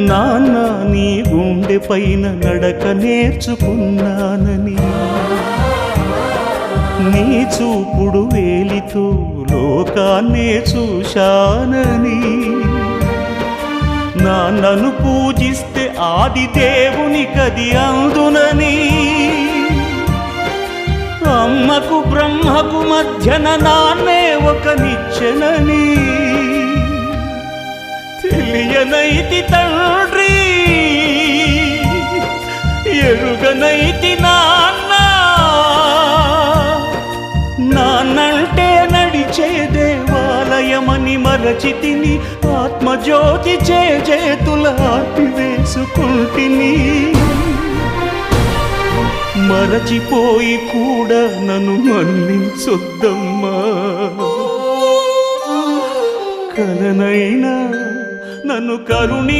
నాన్న నీ గుండె పైన నడక నేర్చుకున్నానని, నీ చూపుడు వేలితో లోకాన్నే చూశానని, నాన్నను పూజిస్తే ఆది దేవునికది అందునని, అమ్మకు బ్రహ్మకు మధ్యన నాన్నే ఒక నిచ్చెనని తెలియనైతి తండ్రి, ఎరుగనైతి నాన్న. నాన్నంటే నడిచే దేవాలయమని మరచితిని, ఆత్మజ్యోతి చేతుల ఆపివేసుకుంటిని. మరచిపోయి కూడా నన్ను మన్నించొద్దమ్మా, కలనైనా నన్ను కరుణి